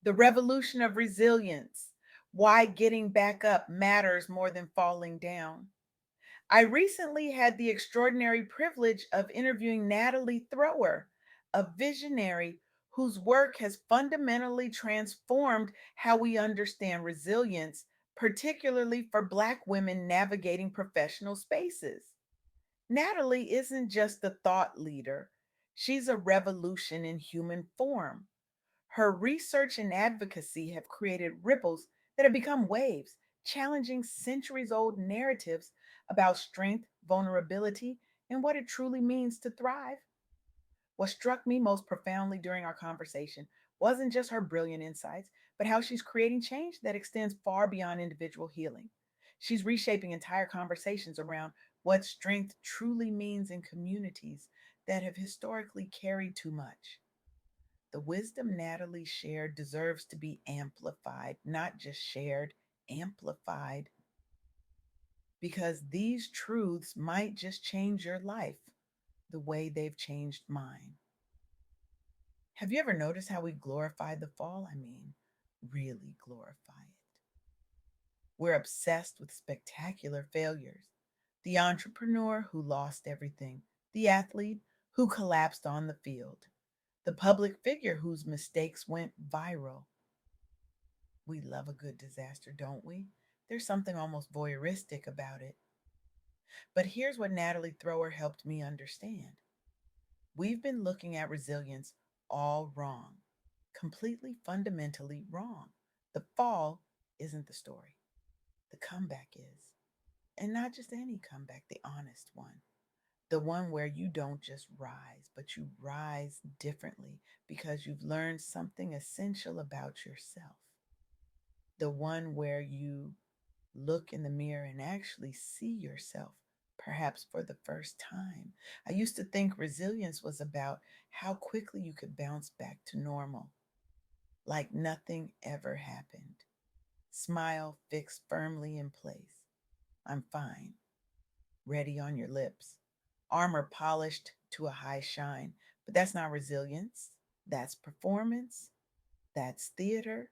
The revolution of resilience, why getting back up matters more than falling down. I recently had the extraordinary privilege of interviewing Natalie Thrower, a visionary whose work has fundamentally transformed how we understand resilience, particularly for Black women navigating professional spaces. Natalie isn't just a thought leader, she's a revolution in human form. Her research and advocacy have created ripples that have become waves, challenging centuries old narratives about strength, vulnerability, and what it truly means to thrive. What struck me most profoundly during our conversation wasn't just her brilliant insights, but how she's creating change that extends far beyond individual healing. She's reshaping entire conversations around what strength truly means in communities that have historically carried too much. The wisdom Natalie shared deserves to be amplified, not just shared, amplified, because these truths might just change your life the way they've changed mine. Have you ever noticed how we glorify the fall? I mean, really glorify it. We're obsessed with spectacular failures. The entrepreneur who lost everything, the athlete who collapsed on the field, the public figure whose mistakes went viral. We love a good disaster, don't we? There's something almost voyeuristic about it. But here's what Natalie Thrower helped me understand. We've been looking at resilience all wrong, completely fundamentally wrong. The fall isn't the story, the comeback is. And not just any comeback, the honest one. The one where you don't just rise, but you rise differently because you've learned something essential about yourself. The one where you look in the mirror and actually see yourself, perhaps for the first time. I used to think resilience was about how quickly you could bounce back to normal, like nothing ever happened. Smile fixed firmly in place. I'm fine, ready on your lips. Armor polished to a high shine. But that's not resilience. That's performance. That's theater.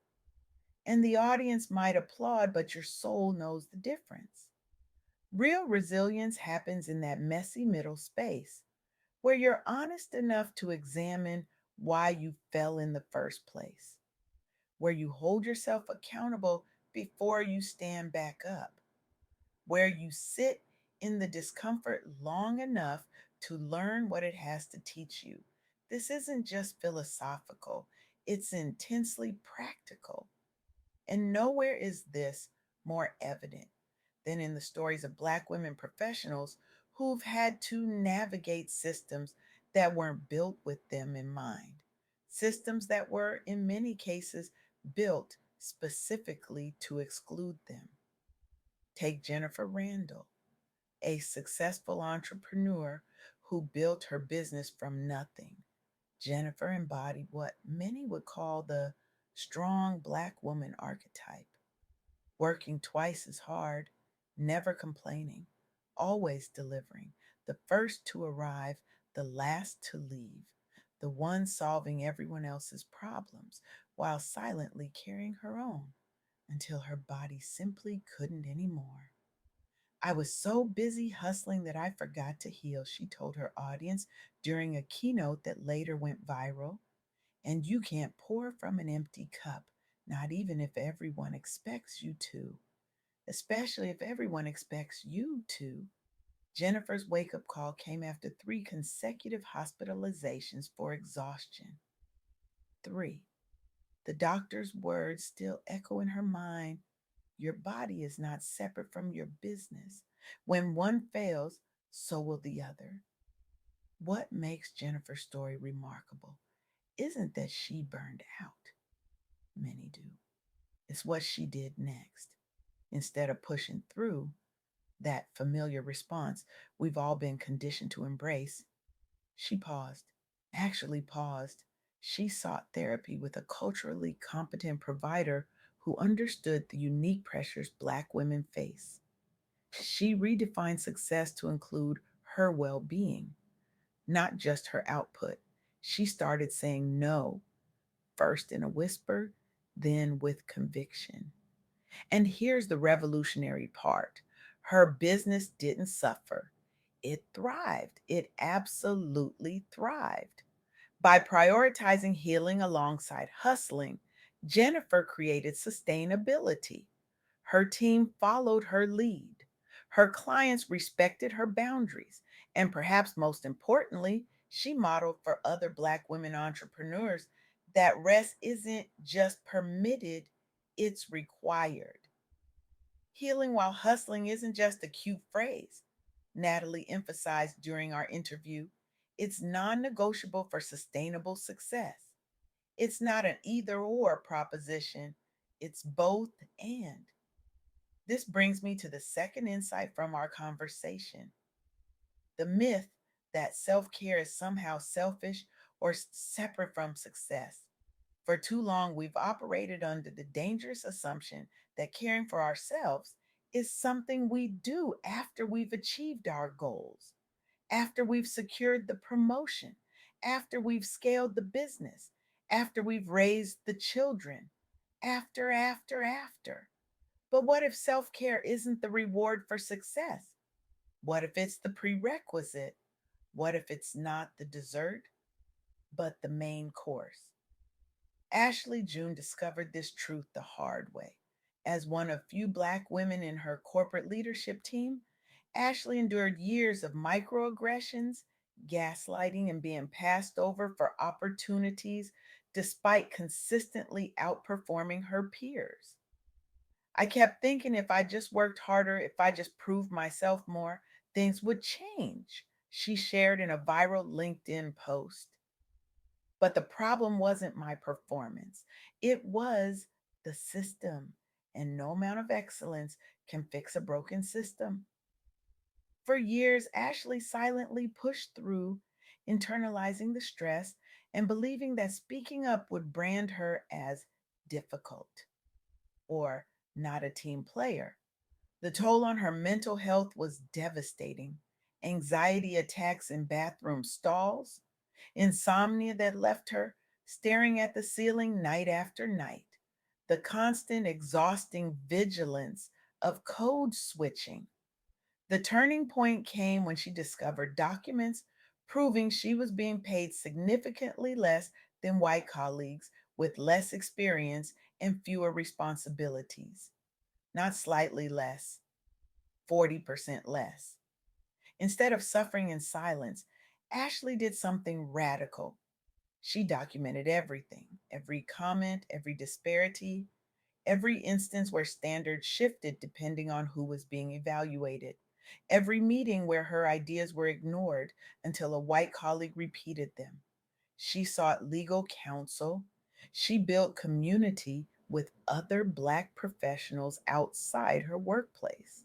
And the audience might applaud, but your soul knows the difference. Real resilience happens in that messy middle space where you're honest enough to examine why you fell in the first place, where you hold yourself accountable before you stand back up, where you sit in the discomfort long enough to learn what it has to teach you. This isn't just philosophical, it's intensely practical. And nowhere is this more evident than in the stories of Black women professionals who've had to navigate systems that weren't built with them in mind, systems that were, in many cases, built specifically to exclude them. Take Jennifer Randall, a successful entrepreneur who built her business from nothing. Jennifer embodied what many would call the strong Black woman archetype, working twice as hard, never complaining, always delivering, the first to arrive, the last to leave, the one solving everyone else's problems while silently carrying her own until her body simply couldn't anymore. I was so busy hustling that I forgot to heal, she told her audience during a keynote that later went viral. And you can't pour from an empty cup, not even if everyone expects you to, especially if everyone expects you to. Jennifer's wake up call came after 3 consecutive hospitalizations for exhaustion. 3. The doctor's words still echo in her mind. Your body is not separate from your business. When one fails, so will the other. What makes Jennifer's story remarkable isn't that she burned out. Many do. It's what she did next. Instead of pushing through that familiar response we've all been conditioned to embrace, she paused. Actually, paused. She sought therapy with a culturally competent provider who understood the unique pressures Black women face. She redefined success to include her well being, not just her output. She started saying no, first in a whisper, then with conviction. And here's the revolutionary part: her business didn't suffer, it thrived. It absolutely thrived. By prioritizing healing alongside hustling, Jennifer created sustainability. Her team followed her lead. Her clients respected her boundaries. And perhaps most importantly, she modeled for other Black women entrepreneurs that rest isn't just permitted, it's required. Healing while hustling isn't just a cute phrase, Natalie emphasized during our interview. It's non negotiable for sustainable success. It's not an either or proposition, it's both and. This brings me to the second insight from our conversation: the myth that self care is somehow selfish or separate from success. For too long, we've operated under the dangerous assumption that caring for ourselves is something we do after we've achieved our goals, after we've secured the promotion, after we've scaled the business, after we've raised the children, after. But what if self care isn't the reward for success? What if it's the prerequisite? What if it's not the dessert, but the main course? Ashley June discovered this truth the hard way. As one of few Black women in her corporate leadership team, Ashley endured years of microaggressions, gaslighting, and being passed over for opportunities despite consistently outperforming her peers. I kept thinking if I just worked harder, if I just proved myself more, things would change, she shared in a viral LinkedIn post. But the problem wasn't my performance, it was the system. And no amount of excellence can fix a broken system. For years, Ashley silently pushed through, internalizing the stress and believing that speaking up would brand her as difficult or not a team player. The toll on her mental health was devastating: anxiety attacks in bathroom stalls, insomnia that left her staring at the ceiling night after night, the constant exhausting vigilance of code switching. The turning point came when she discovered documents proving she was being paid significantly less than white colleagues with less experience and fewer responsibilities. Not slightly less, 40% less. Instead of suffering in silence, Ashley did something radical. She documented everything: every comment, every disparity, every instance where standards shifted depending on who was being evaluated, every meeting where her ideas were ignored until a white colleague repeated them. She sought legal counsel. She built community with other Black professionals outside her workplace.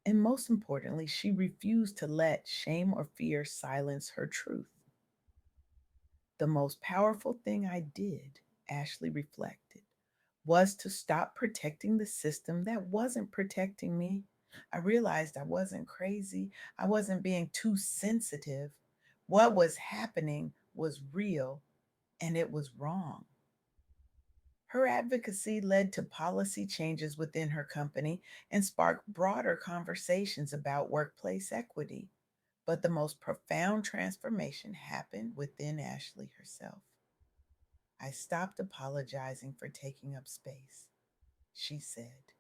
And most importantly, she refused to let shame or fear silence her truth. The most powerful thing I did, Ashley reflected, was to stop protecting the system that wasn't protecting me. I realized I wasn't crazy, I wasn't being too sensitive. What was happening was real and it was wrong. Her advocacy led to policy changes within her company and sparked broader conversations about workplace equity. But the most profound transformation happened within Ashley herself. I stopped apologizing for taking up space, she said,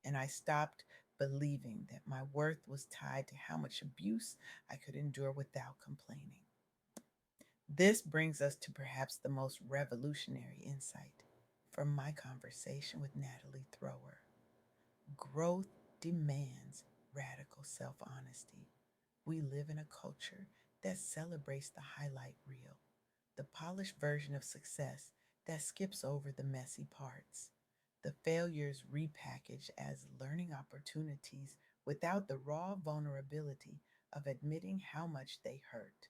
and I stopped believing that my worth was tied to how much abuse I could endure without complaining. This brings us to perhaps the most revolutionary insight from my conversation with Natalie Thrower. Growth demands radical self honesty. We live in a culture that celebrates the highlight reel, the polished version of success that skips over the messy parts, the failures repackaged as learning opportunities without the raw vulnerability of admitting how much they hurt.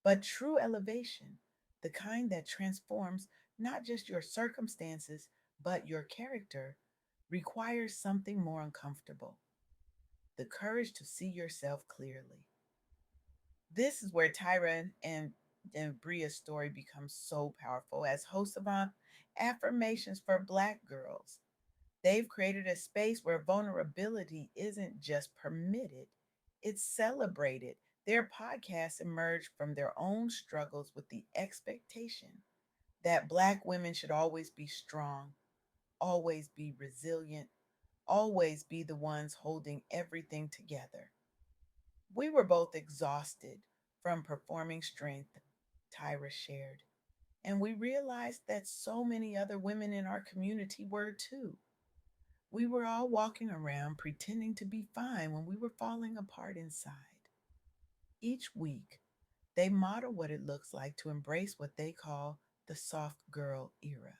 But true elevation, the kind that transforms not just your circumstances, but your character, requires something more uncomfortable: the courage to see yourself clearly. This is where Tyra and And Bria's story becomes so powerful. As host of Affirmations for Black Girls, they've created a space where vulnerability isn't just permitted, it's celebrated. Their podcasts emerged from their own struggles with the expectation that Black women should always be strong, always be resilient, always be the ones holding everything together. We were both exhausted from performing strength, Tyra shared, and we realized that so many other women in our community were too. We were all walking around pretending to be fine when we were falling apart inside. Each week, they model what it looks like to embrace what they call the soft girl era,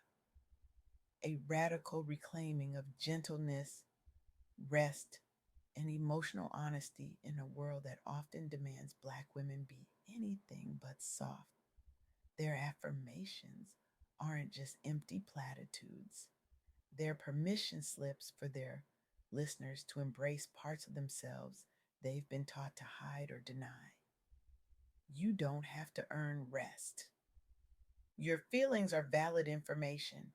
a radical reclaiming of gentleness, rest, and emotional honesty in a world that often demands Black women be anything but soft. Their affirmations aren't just empty platitudes, they're permission slips for their listeners to embrace parts of themselves they've been taught to hide or deny. You don't have to earn rest. Your feelings are valid information.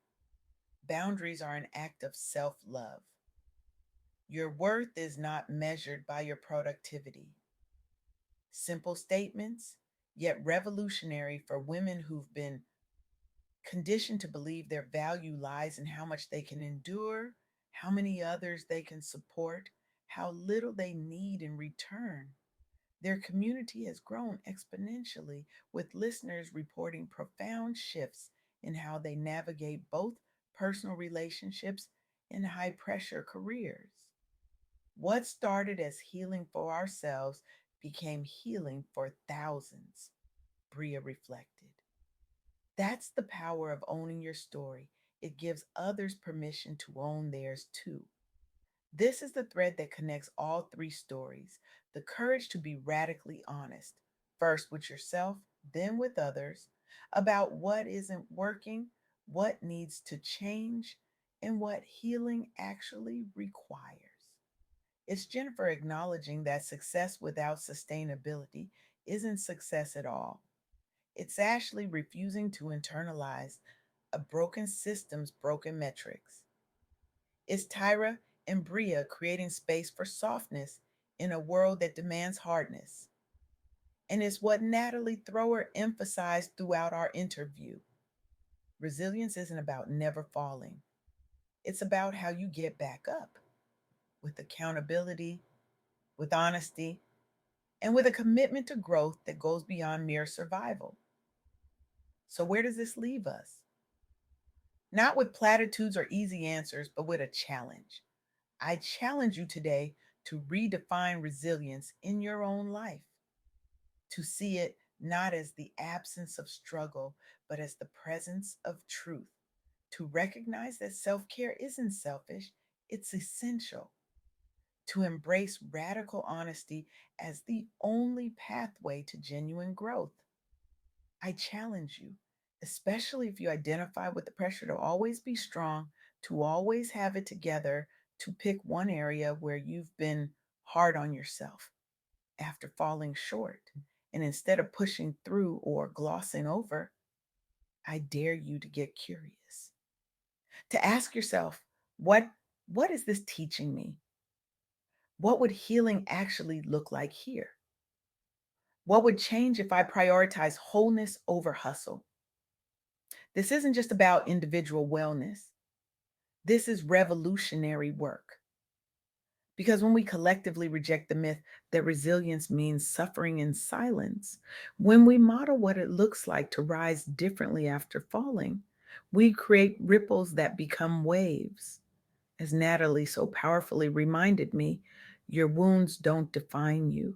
Boundaries are an act of self love. Your worth is not measured by your productivity. Simple statements, yet revolutionary for women who've been conditioned to believe their value lies in how much they can endure, how many others they can support, how little they need in return. Their community has grown exponentially, with listeners reporting profound shifts in how they navigate both personal relationships and high pressure careers. What started as healing for ourselves became healing for thousands, Bria reflected. That's the power of owning your story. It gives others permission to own theirs too. This is the thread that connects all three stories: the courage to be radically honest, first with yourself, then with others, about what isn't working, what needs to change, and what healing actually requires. It's Jennifer acknowledging that success without sustainability isn't success at all. It's Ashley refusing to internalize a broken system's broken metrics. It's Tyra and Bria creating space for softness in a world that demands hardness. And it's what Natalie Thrower emphasized throughout our interview. Resilience isn't about never falling, it's about how you get back up with accountability, with honesty, and with a commitment to growth that goes beyond mere survival. So, where does this leave us? Not with platitudes or easy answers, but with a challenge. I challenge you today to redefine resilience in your own life, to see it not as the absence of struggle, but as the presence of truth, to recognize that self care isn't selfish, it's essential, to embrace radical honesty as the only pathway to genuine growth. I challenge you, especially if you identify with the pressure to always be strong, to always have it together, to pick one area where you've been hard on yourself after falling short. And instead of pushing through or glossing over, I dare you to get curious, to ask yourself, what is this teaching me? What would healing actually look like here? What would change if I prioritize wholeness over hustle? This isn't just about individual wellness. This is revolutionary work. Because when we collectively reject the myth that resilience means suffering in silence, when we model what it looks like to rise differently after falling, we create ripples that become waves. As Natalie so powerfully reminded me, your wounds don't define you,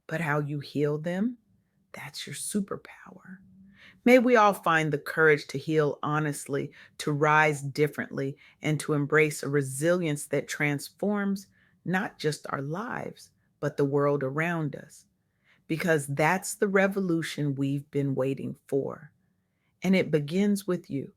but how you heal them, that's your superpower. May we all find the courage to heal honestly, to rise differently, and to embrace a resilience that transforms not just our lives, but the world around us. Because that's the revolution we've been waiting for. And it begins with you.